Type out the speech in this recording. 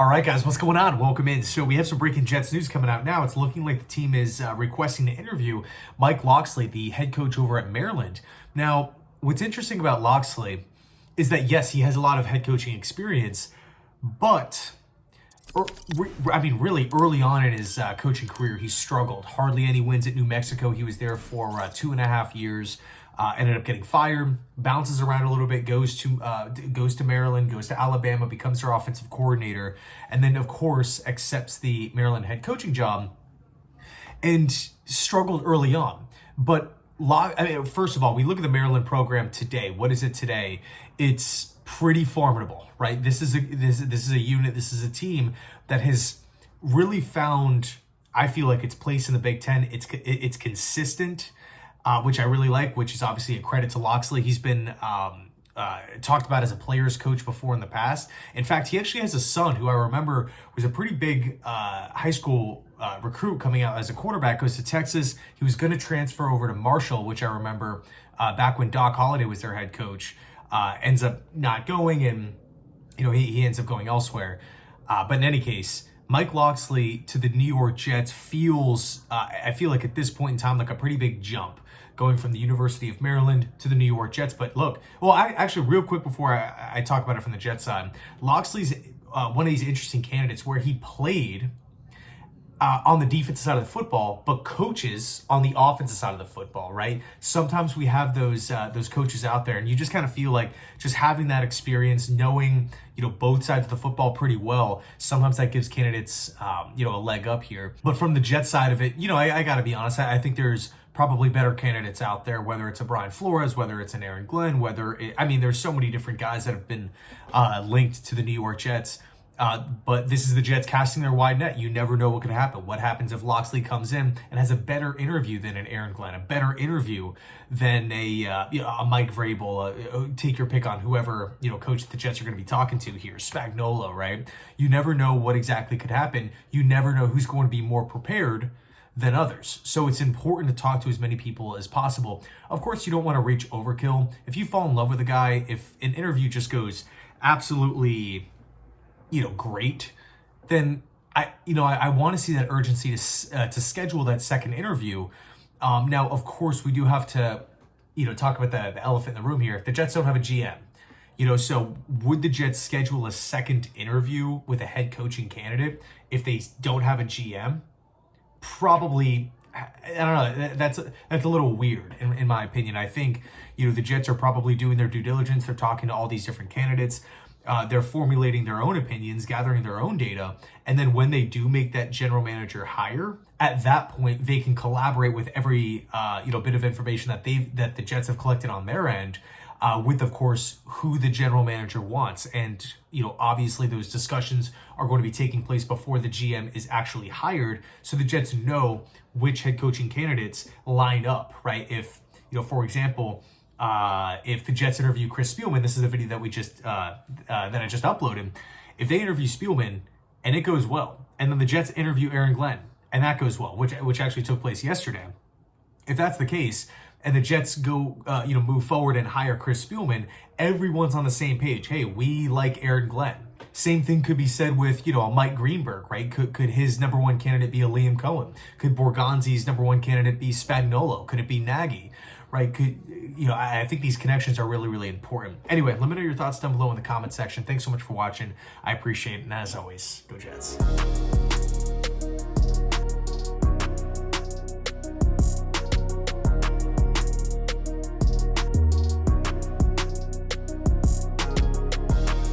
All right, guys, what's going on? Welcome in. So we have some breaking Jets news coming out now. It's looking like the team is requesting to interview Mike Locksley, the head coach over at Maryland. Now, what's interesting about Locksley is that, yes, he has a lot of head coaching experience, but really early on in his coaching career, he struggled. Hardly any wins at New Mexico. He was there for 2.5 years. Ended up getting fired, bounces around a little bit, goes to Maryland, goes to Alabama, becomes their offensive coordinator, and then, of course, accepts the Maryland head coaching job and struggled early on. But first of all, we look at the Maryland program today. What is it today? It's pretty formidable, right? This is a unit, this is a team that has really found, I feel like, its place in the Big Ten. It's consistent. Which I really like, which is obviously a credit to Locksley. He's been talked about as a player's coach before in the past. In fact, he actually has a son who I remember was a pretty big high school recruit coming out as a quarterback, goes to Texas. He was going to transfer over to Marshall, which I remember back when Doc Holliday was their head coach, ends up not going, and he ends up going elsewhere. But in any case, Mike Locksley to the New York Jets feels, I feel like at this point in time, like a pretty big jump going from the University of Maryland to the New York Jets. But look, actually real quick before I talk about it from the Jets side, Locksley's one of these interesting candidates where he played on the defensive side of the football, but coaches on the offensive side of the football, right? Sometimes we have those coaches out there, and you just kind of feel like just having that experience, knowing both sides of the football pretty well, sometimes that gives candidates a leg up here. But from the Jet side of it, I got to be honest, I think there's probably better candidates out there, whether it's a Brian Flores, whether it's an Aaron Glenn, there's so many different guys that have been linked to the New York Jets. But this is the Jets casting their wide net. You never know what could happen. What happens if Locksley comes in and has a better interview than an Aaron Glenn, a better interview than a Mike Vrabel, take your pick on whoever, coach the Jets are going to be talking to here, Spagnuolo, right? You never know what exactly could happen. You never know who's going to be more prepared than others. So it's important to talk to as many people as possible. Of course, you don't want to reach overkill. If you fall in love with a guy, if an interview just goes absolutely great, then I want to see that urgency to schedule that second interview. Now, of course, we do have to, talk about the elephant in the room here. The Jets don't have a GM, so would the Jets schedule a second interview with a head coaching candidate if they don't have a GM? Probably. I don't know. That's a little weird in my opinion. I think, the Jets are probably doing their due diligence. They're talking to all these different candidates. They're formulating their own opinions, gathering their own data, and then when they do make that general manager hire, at that point they can collaborate with every bit of information that the Jets have collected on their end, with, of course, who the general manager wants. And obviously those discussions are going to be taking place before the GM is actually hired, so the Jets know which head coaching candidates line up, right? If for example, if the Jets interview Chris Spielman, this is the video that I just uploaded. If they interview Spielman and it goes well, and then the Jets interview Aaron Glenn and that goes well, which actually took place yesterday. If that's the case, and the Jets go, move forward and hire Chris Spielman, everyone's on the same page. Hey, we like Aaron Glenn. Same thing could be said with, a Mike Greenberg, right? Could his number one candidate be a Liam Cohen? Could Borgonzi's number one candidate be Spagnuolo? Could it be Nagy? Right? I think these connections are really, really important. Anyway, let me know your thoughts down below in the comment section. Thanks so much for watching. I appreciate it. And as always, go Jets.